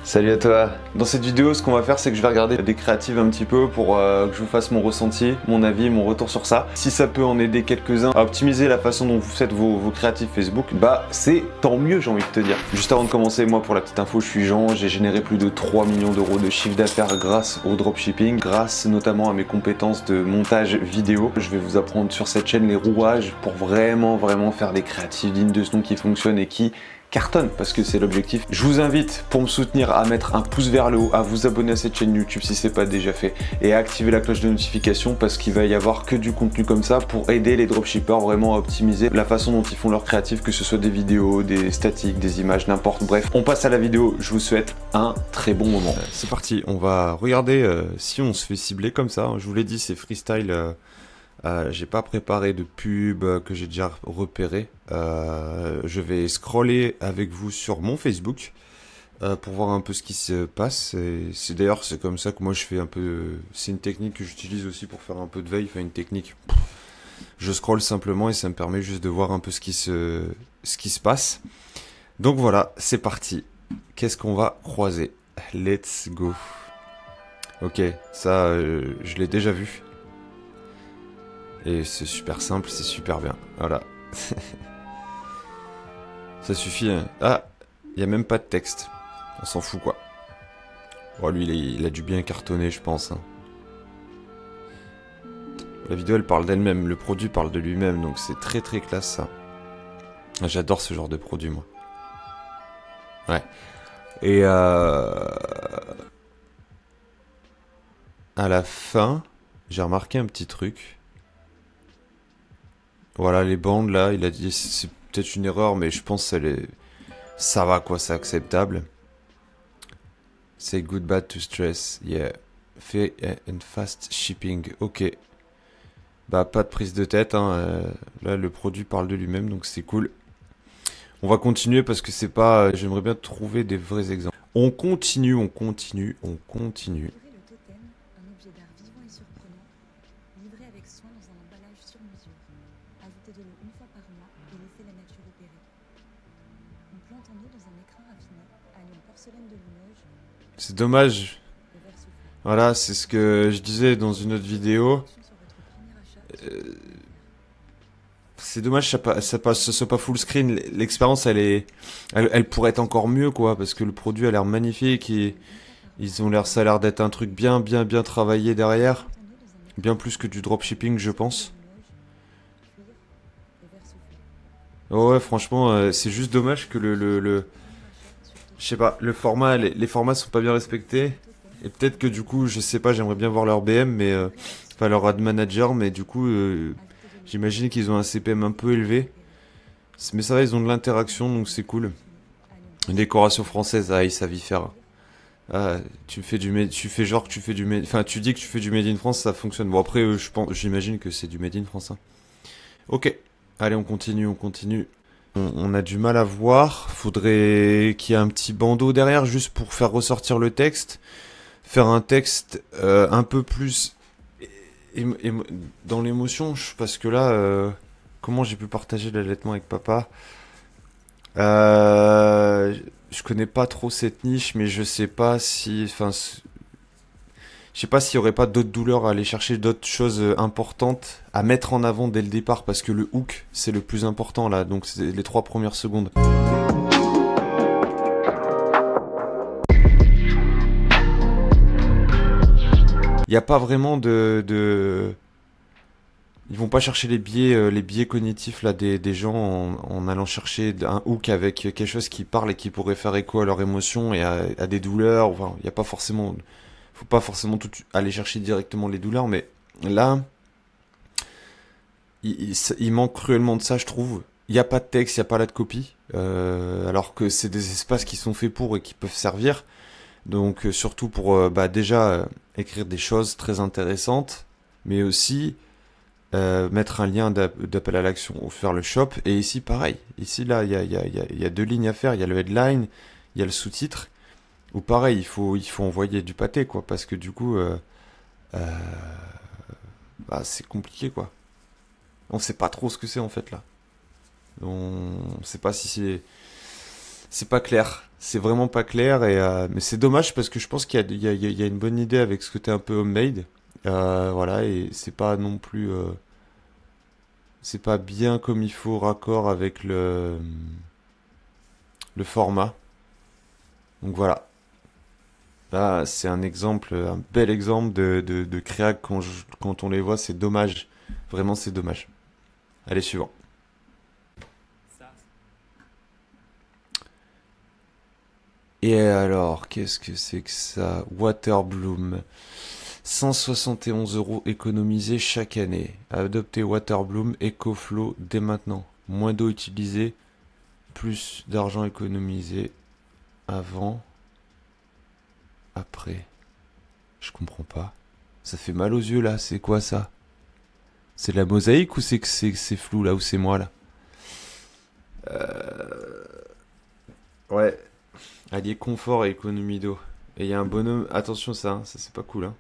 Salut à toi. Dans cette vidéo, ce qu'on va faire, c'est que je vais regarder des créatives un petit peu pour que je vous fasse mon ressenti, mon avis, mon retour sur ça. Si ça peut en aider quelques-uns à optimiser la façon dont vous faites vos créatifs Facebook, bah c'est tant mieux, j'ai envie de te dire. Juste avant de commencer, moi pour la petite info, je suis Jean, j'ai généré plus de 3 millions d'euros de chiffre d'affaires grâce au dropshipping, grâce notamment à mes compétences de montage vidéo. Je vais vous apprendre sur cette chaîne les rouages pour vraiment faire des créatives dignes de ce nom qui fonctionnent et qui cartonne parce que c'est l'objectif. Je vous invite pour me soutenir à mettre un pouce vers le haut, à vous abonner à cette chaîne YouTube si c'est pas déjà fait et à activer la cloche de notification parce qu'il va y avoir que du contenu comme ça pour aider les dropshippers vraiment à optimiser la façon dont ils font leurs créatifs, que ce soit des vidéos, des statiques, des images, n'importe. Bref, on passe à la vidéo. Je vous souhaite un très bon moment. C'est parti, on va regarder si on se fait cibler comme ça. Je vous l'ai dit, c'est freestyle. J'ai pas préparé de pub que j'ai déjà repéré. Je vais scroller avec vous sur mon Facebook pour voir un peu ce qui se passe. C'est d'ailleurs c'est comme ça que moi je fais un peu. C'est une technique que j'utilise aussi pour faire un peu de veille. Enfin une technique. Je scrolle simplement et ça me permet juste de voir un peu ce qui se passe. Donc voilà, c'est parti. Qu'est-ce qu'on va croiser? Let's go. Ok, ça je l'ai déjà vu. Et c'est super simple, c'est super bien. Voilà. Ça suffit. Hein. Ah, il n'y a même pas de texte. On s'en fout quoi. Bon, lui, il a dû bien cartonner, je pense. Hein. La vidéo, elle parle d'elle-même. Le produit parle de lui-même. Donc c'est très classe ça. J'adore ce genre de produit, moi. Ouais. Et à la fin, j'ai remarqué un petit truc. Voilà, les bandes là, il a dit c'est peut-être une erreur, mais je pense que ça va quoi, c'est acceptable. Say goodbye to stress, yeah. Fair and fast shipping, ok. Bah pas de prise de tête, hein. Là le produit parle de lui-même, donc c'est cool. On va continuer parce que c'est pas... J'aimerais bien trouver des vrais exemples. On continue. C'est dommage. Voilà, c'est ce que je disais dans une autre vidéo. C'est dommage que ce soit pas full screen. L'expérience, elle pourrait être encore mieux, quoi, parce que le produit a l'air magnifique et ça a l'air d'être un truc bien travaillé derrière. Bien plus que du dropshipping, je pense. Oh ouais, franchement, c'est juste dommage que je sais pas, les formats sont pas bien respectés. Et peut-être que du coup, je sais pas, j'aimerais bien voir leur BM, mais enfin leur ad manager, mais du coup, j'imagine qu'ils ont un CPM un peu élevé. Mais ça va, ils ont de l'interaction, donc c'est cool. Une décoration française, ah, ils savent y faire. Ah, tu fais genre que tu fais enfin, tu dis que tu fais du Made in France, ça fonctionne. Bon après, j'imagine que c'est du Made in France. Hein. Ok, allez, on continue. On a du mal à voir. Faudrait qu'il y ait un petit bandeau derrière juste pour faire ressortir le texte. Faire un texte un peu plus dans l'émotion, parce que là, comment j'ai pu partager l'allaitement avec papa? Je connais pas trop cette niche, mais je sais pas si, enfin, je sais pas s'il y aurait pas d'autres douleurs à aller chercher, d'autres choses importantes à mettre en avant dès le départ, parce que le hook, c'est le plus important là, donc c'est les 3 premières secondes. Il n'y a pas vraiment Ils vont pas chercher les biais cognitifs là des gens en allant chercher un hook avec quelque chose qui parle et qui pourrait faire écho à leurs émotions et à des douleurs. Enfin, il y a pas forcément, faut pas forcément tout aller chercher directement les douleurs, mais là, il manque cruellement de ça, je trouve. Il n'y a pas de texte, il n'y a pas là de copie, alors que c'est des espaces qui sont faits pour et qui peuvent servir. Donc surtout pour déjà écrire des choses très intéressantes, mais aussi mettre un lien d'appel à l'action ou faire le shop. Et ici, pareil. Ici, là, il y a 2 lignes à faire. Il y a le headline, il y a le sous-titre. Ou pareil, il faut envoyer du pâté, quoi. Parce que du coup, c'est compliqué, quoi. On sait pas trop ce que c'est, en fait, là. On sait pas si c'est... c'est pas clair. C'est vraiment pas clair, mais c'est dommage parce que je pense qu'il y a, il y a une bonne idée avec ce côté un peu homemade. Voilà, et c'est pas non plus. C'est pas bien comme il faut raccord avec le format. Donc voilà. Là, c'est un exemple, un bel exemple de créa quand on les voit, c'est dommage. Vraiment, c'est dommage. Allez, suivant. Et alors, qu'est-ce que c'est que ça? Waterbloom. 171 euros économisés chaque année. Adoptez Waterbloom EcoFlow dès maintenant. Moins d'eau utilisée, plus d'argent économisé avant, après. Je comprends pas. Ça fait mal aux yeux là, c'est quoi ça? C'est de la mosaïque ou c'est que c'est flou là ou c'est moi là? Ouais. Allier confort et économie d'eau. Et il y a un bonhomme. Attention ça, ça c'est pas cool hein.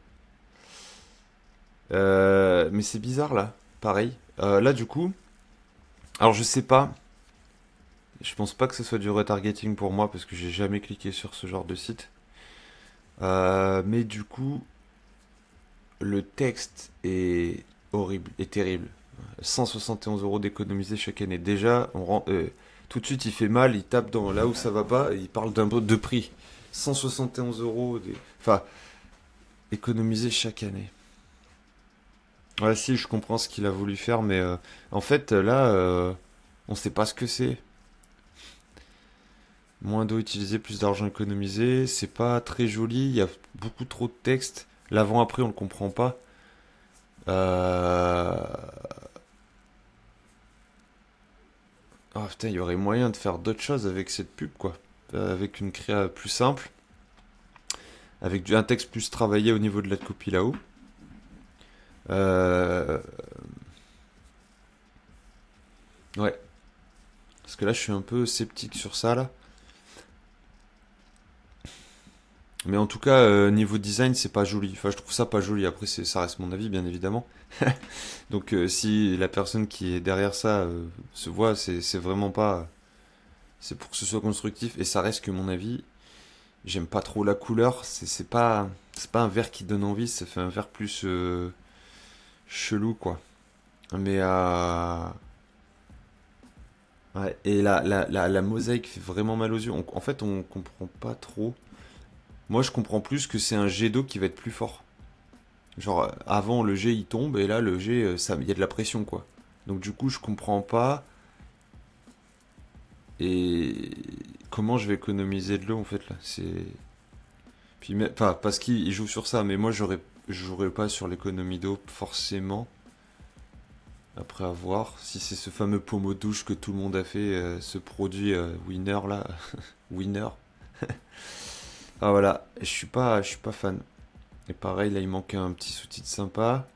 Mais c'est bizarre là. Pareil. Là du coup. Alors je sais pas. Je pense pas que ce soit du retargeting pour moi parce que j'ai jamais cliqué sur ce genre de site. Mais du coup, le texte est horrible, est terrible. 171 euros d'économiser chaque année. Déjà, tout de suite, il fait mal, il tape dans là où ça va pas, et il parle de prix. 171 euros, enfin, économiser chaque année. Ouais, si, je comprends ce qu'il a voulu faire, mais en fait, là, on sait pas ce que c'est. Moins d'eau utilisée, plus d'argent économisé. C'est pas très joli, il y a beaucoup trop de texte. L'avant-après, on le comprend pas. Euh... Oh putain, il y aurait moyen de faire d'autres choses avec cette pub, quoi. Avec une créa plus simple, avec un texte plus travaillé au niveau de la copie là-haut. Euh... Ouais, parce que là, je suis un peu sceptique sur ça, là. Mais en tout cas, niveau design, c'est pas joli. Enfin, je trouve ça pas joli. Après, ça reste mon avis, bien évidemment. Donc, si la personne qui est derrière ça se voit, c'est vraiment pas. C'est pour que ce soit constructif. Et ça reste que mon avis. J'aime pas trop la couleur. C'est pas un vert qui donne envie. Ça fait un vert plus chelou, quoi. Mais ouais. Et la mosaïque fait vraiment mal aux yeux. En fait, on comprend pas trop. Moi, je comprends plus que c'est un jet d'eau qui va être plus fort. Genre, avant, le jet il tombe, et là, le jet, il y a de la pression, quoi. Donc, du coup, je comprends pas. Et comment je vais économiser de l'eau, en fait, là? Puis, enfin, parce qu'il joue sur ça, mais moi, je jouerais pas sur l'économie d'eau, forcément. Après avoir, si c'est ce fameux pommeau de douche que tout le monde a fait, ce produit Winner, là. Winner. Ah, voilà. Je suis pas fan. Et pareil, là, il manque un petit sous-titre sympa.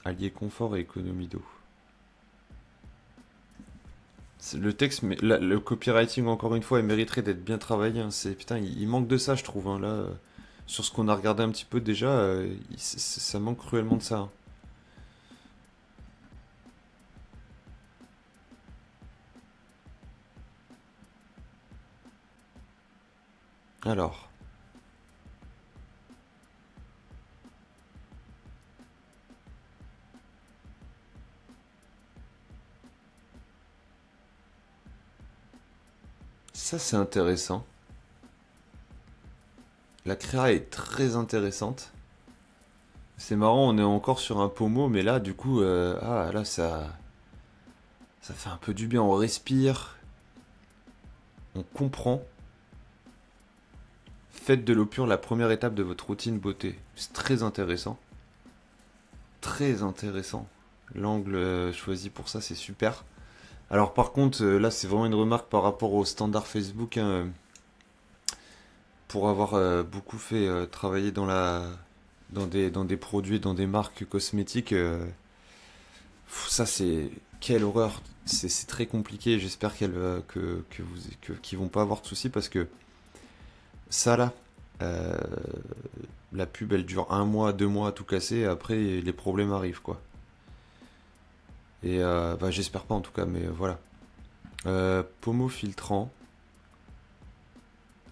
Allier confort et économie d'eau. Le texte, mais le copywriting, encore une fois, il mériterait d'être bien travaillé, hein. Putain, il manque de ça, je trouve, hein, là. Sur ce qu'on a regardé un petit peu déjà, ça manque cruellement de ça, hein. Alors, ça c'est intéressant. La créa est très intéressante. C'est marrant, on est encore sur un pommeau, mais là, du coup, là, ça fait un peu du bien. On respire, on comprend. Faites de l'eau pure la première étape de votre routine beauté. C'est très intéressant. Très intéressant. L'angle choisi pour ça, c'est super. Alors par contre, là c'est vraiment une remarque par rapport au standard Facebook, hein, pour avoir beaucoup fait travailler dans des produits, dans des marques cosmétiques. Ça c'est quelle horreur. C'est très compliqué. J'espère qu'ils vont pas avoir de soucis parce que ça là, euh, la pub elle dure un mois, 2 mois à tout casser. Et après les problèmes arrivent quoi. Et bah, j'espère pas en tout cas, mais voilà. Pommeau filtrant.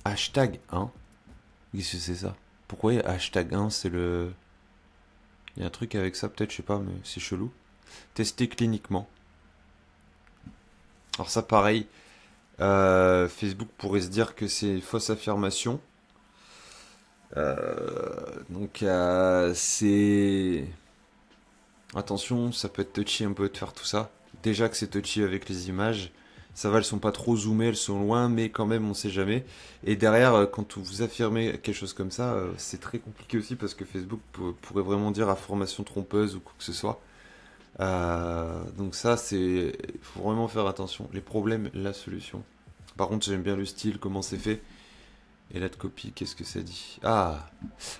Hashtag 1. Qu'est-ce que c'est ça? Pourquoi hashtag 1 c'est le... Il y a un truc avec ça peut-être, je sais pas, mais c'est chelou. Tester cliniquement. Alors ça pareil, Facebook pourrait se dire que c'est une fausse affirmation. Donc c'est... Attention, ça peut être touchy un peu de faire tout ça. Déjà que c'est touchy avec les images. Ça va, elles sont pas trop zoomées, elles sont loin, mais quand même, on sait jamais. Et derrière, quand vous affirmez quelque chose comme ça, c'est très compliqué aussi parce que Facebook pourrait vraiment dire information trompeuse ou quoi que ce soit. Donc ça, c'est... Il faut vraiment faire attention. Les problèmes, la solution. Par contre, j'aime bien le style, comment c'est fait. Et là de copie, qu'est-ce que ça dit? Ah!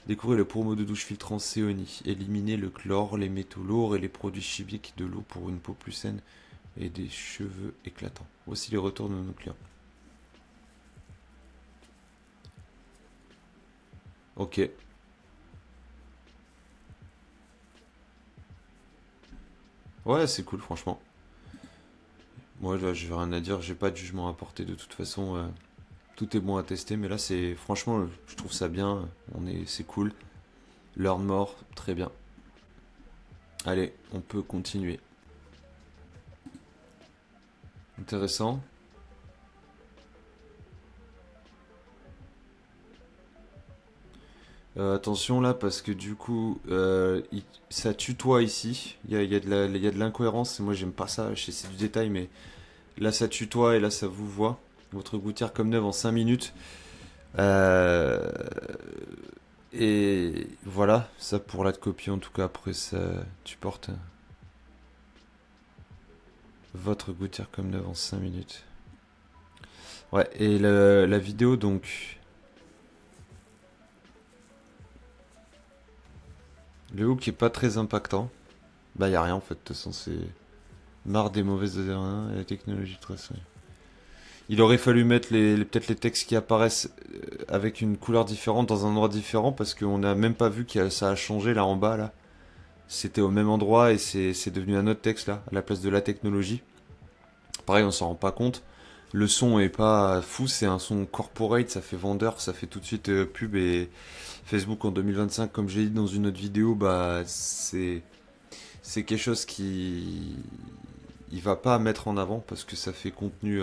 Découvrez le promo de douche filtrant Seoni. Éliminez le chlore, les métaux lourds et les produits chimiques de l'eau pour une peau plus saine et des cheveux éclatants. Voici les retours de nos clients. Ok. Ouais, c'est cool, franchement. Moi, là, j'ai rien à dire, j'ai pas de jugement à porter de toute façon. Tout est bon à tester, mais là, c'est franchement, je trouve ça bien. C'est cool. L'heure mort, très bien. Allez, on peut continuer. Intéressant. Attention là, parce que du coup, ça tutoie ici. Il y a de l'incohérence. Et moi, j'aime pas ça. C'est du détail, mais là, ça tutoie et là, ça vous voit. Votre gouttière comme neuve en 5 minutes. Euh, et voilà, ça pour la copie en tout cas. Après, ça, tu portes votre gouttière comme neuve en 5 minutes. Ouais, et la vidéo donc. Le hook est pas très impactant. Bah, y a rien en fait. De toute façon, c'est marre des mauvaises erreurs et la technologie de traçage. Il aurait fallu mettre peut-être les textes qui apparaissent avec une couleur différente dans un endroit différent parce qu'on n'a même pas vu que ça a changé là en bas là. C'était au même endroit et c'est devenu un autre texte là, à la place de la technologie. Pareil, on s'en rend pas compte. Le son est pas fou, c'est un son corporate, ça fait vendeur, ça fait tout de suite pub et Facebook en 2025, comme j'ai dit dans une autre vidéo, bah c'est quelque chose qui il va pas mettre en avant parce que ça fait contenu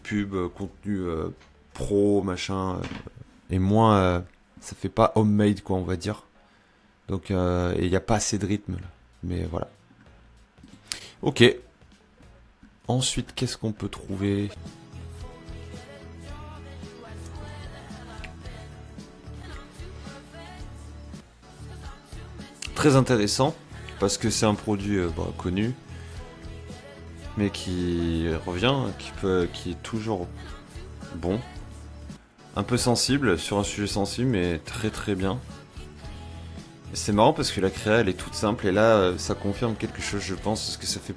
pub, contenu pro, machin, et moins, ça fait pas homemade quoi, on va dire. Donc et il n'y a pas assez de rythme là. Mais voilà. Ok. Ensuite, qu'est-ce qu'on peut trouver? Très intéressant parce que c'est un produit connu, mais qui revient, qui est toujours bon, un peu sensible sur un sujet sensible, mais très très bien. Et c'est marrant parce que la créa elle est toute simple et là ça confirme quelque chose, je pense, parce que ça fait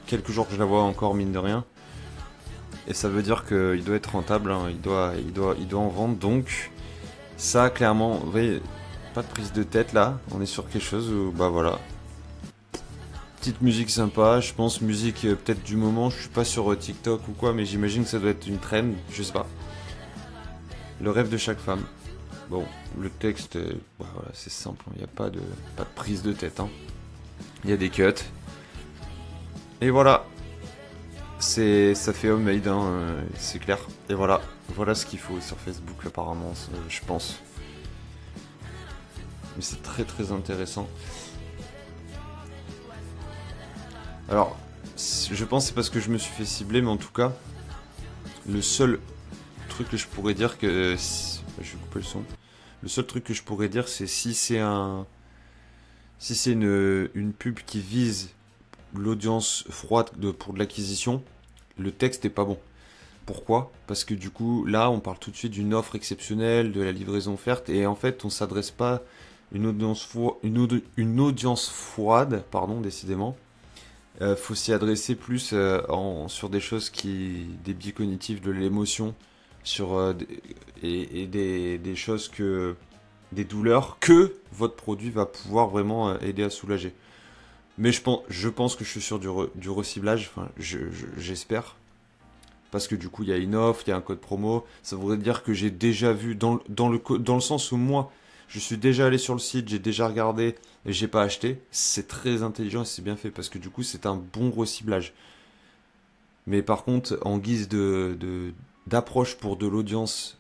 quelques jours que je la vois encore mine de rien. Et ça veut dire qu'il doit être rentable, hein, il doit en vendre. Donc ça clairement, vous voyez, pas de prise de tête là. On est sur quelque chose où bah voilà, petite musique sympa. Je pense musique peut-être du moment. Je suis pas sur TikTok ou quoi, mais j'imagine que ça doit être une trend. Je sais pas. Le rêve de chaque femme. Bon, le texte, bah voilà, c'est simple. Il n'y a pas de prise de tête. Hein. Il y a des cuts. Et voilà. Ça fait homemade, hein, c'est clair. Et voilà, voilà ce qu'il faut sur Facebook apparemment, je pense. Mais c'est très très intéressant. Alors, je pense que c'est parce que je me suis fait cibler, mais en tout cas, le seul truc que je pourrais dire que... je vais couper le son. Le seul truc que je pourrais dire, c'est si c'est une pub qui vise l'audience froide pour de l'acquisition, le texte est pas bon. Pourquoi? Parce que du coup, là, on parle tout de suite d'une offre exceptionnelle, de la livraison offerte, et en fait, on s'adresse pas une audience froide, pardon, décidément. Faut s'y adresser plus sur des choses des biais cognitifs, de l'émotion, et des choses des douleurs que votre produit va pouvoir vraiment aider à soulager. Mais je pense que je suis sur du reciblage, enfin, j'espère. Parce que du coup, il y a une offre, il y a un code promo. Ça voudrait dire que j'ai déjà vu, dans le sens où moi, je suis déjà allé sur le site, j'ai déjà regardé et j'ai pas acheté. C'est très intelligent et c'est bien fait parce que du coup, c'est un bon reciblage. Mais par contre, en guise d'approche pour de l'audience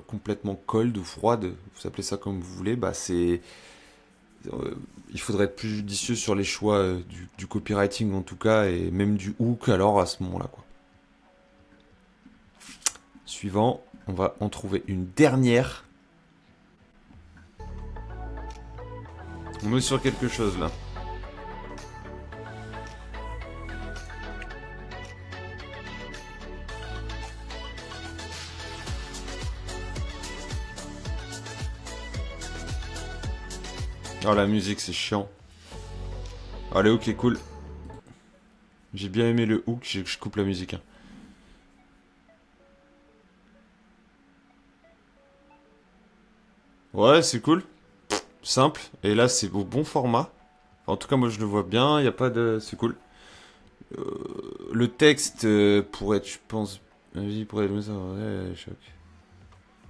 complètement cold ou froide, vous appelez ça comme vous voulez, bah il faudrait être plus judicieux sur les choix du copywriting en tout cas et même du hook alors à ce moment-là quoi. Suivant, on va en trouver une dernière. On est sur quelque chose là. Oh la musique c'est chiant. Oh le hook est cool. J'ai bien aimé le hook, je coupe la musique. Hein. Ouais c'est cool, simple. Et là c'est au bon format. En tout cas moi je le vois bien, il y a pas de... C'est cool. Le texte pourrait être, je pense... Vie pourrait être... Ouais, choc.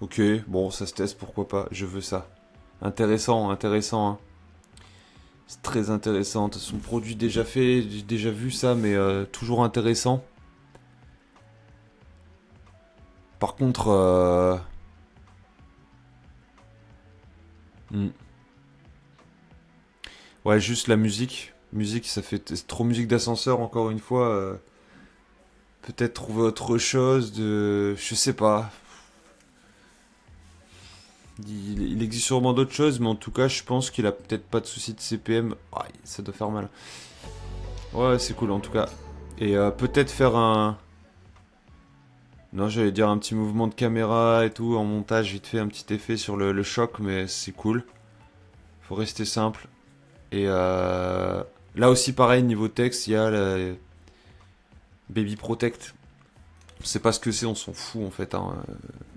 Ok, bon ça se teste, pourquoi pas, je veux ça. Intéressant, intéressant. Hein. C'est très intéressant. Son produit déjà fait, j'ai déjà vu ça, mais toujours intéressant. Par contre, hmm. Ouais, juste la musique. Musique, ça fait c'est trop musique d'ascenseur, encore une fois. Peut-être trouver autre chose de... Je sais pas. Il existe sûrement d'autres choses, mais en tout cas, je pense qu'il a peut-être pas de souci de CPM. Ouais, ça doit faire mal. Ouais, c'est cool en tout cas. Et peut-être faire un... Non, j'allais dire un petit mouvement de caméra et tout, en montage, vite fait un petit effet sur le choc, mais c'est cool. Faut rester simple. Et là aussi, pareil, niveau texte, il y a la Baby Protect. Je sais pas ce que c'est, on s'en fout en fait. Hein.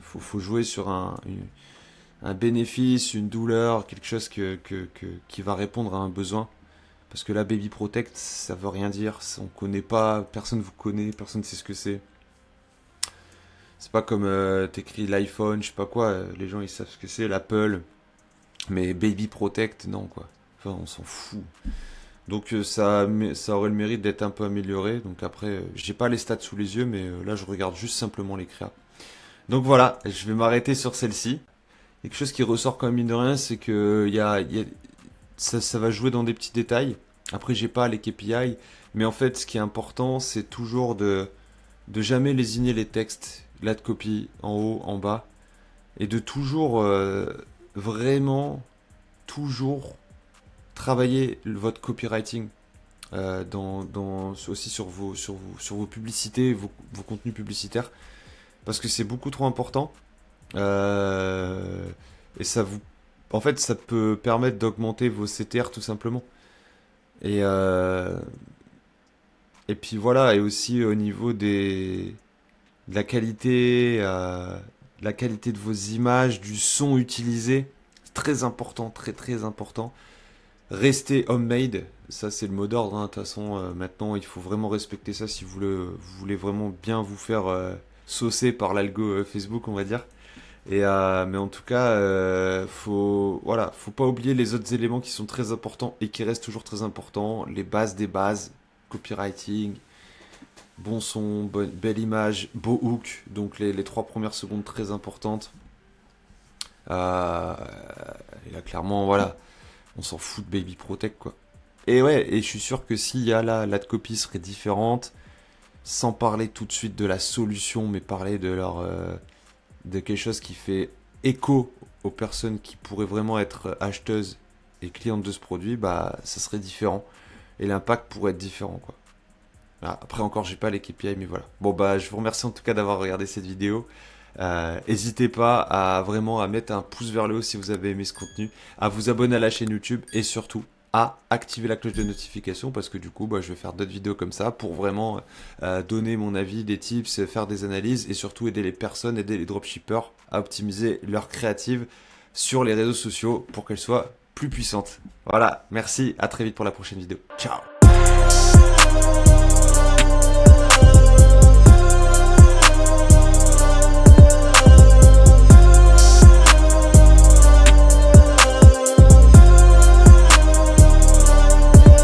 Faut jouer sur un bénéfice, une douleur, quelque chose qui va répondre à un besoin. Parce que là, Baby Protect, ça veut rien dire. On connaît pas, personne vous connaît, personne sait ce que c'est. C'est pas comme t'écris l'iPhone, je sais pas quoi, les gens ils savent ce que c'est, l'Apple. Mais Baby Protect, non quoi. Enfin, on s'en fout. Donc ça aurait le mérite d'être un peu amélioré. Donc après, j'ai pas les stats sous les yeux, mais là je regarde juste simplement les créas. Donc voilà, je vais m'arrêter sur celle-ci. Quelque chose qui ressort quand même mine de rien, c'est que ça va jouer dans des petits détails. Après, j'ai pas les KPI, mais en fait, ce qui est important, c'est toujours de jamais lésigner les textes, la de copie, en haut, en bas, et de toujours, vraiment, toujours travailler votre copywriting aussi sur vos publicités, vos contenus publicitaires, parce que c'est beaucoup trop important. Euh, et ça vous, en fait, ça peut permettre d'augmenter vos CTR tout simplement. Et, et puis voilà, et aussi au niveau de la qualité de vos images, du son utilisé, c'est très important, très très important. Restez homemade, ça c'est le mot d'ordre. Hein. De toute façon, maintenant il faut vraiment respecter ça si vous voulez vraiment bien vous faire saucer par l'algo Facebook, on va dire. Et mais en tout cas, voilà, faut pas oublier les autres éléments qui sont très importants et qui restent toujours très importants. Les bases des bases, copywriting, bon son, belle image, beau hook, donc les 3 premières secondes très importantes. Euh, et là, clairement, voilà, on s'en fout de Baby Protect, quoi. Et ouais, et je suis sûr que s'il y a la de copie serait différente, sans parler tout de suite de la solution, mais parler de quelque chose qui fait écho aux personnes qui pourraient vraiment être acheteuses et clientes de ce produit, bah ça serait différent. Et l'impact pourrait être différent, quoi. Ah, après encore, j'ai pas les KPI, mais voilà. Bon bah, je vous remercie en tout cas d'avoir regardé cette vidéo. N'hésitez pas à vraiment à mettre un pouce vers le haut si vous avez aimé ce contenu, à vous abonner à la chaîne YouTube et surtout à activer la cloche de notification parce que du coup bah, je vais faire d'autres vidéos comme ça pour vraiment donner mon avis, des tips, faire des analyses et surtout aider les personnes, aider les dropshippers à optimiser leur créative sur les réseaux sociaux pour qu'elles soient plus puissante. Voilà, merci, à très vite pour la prochaine vidéo. Ciao.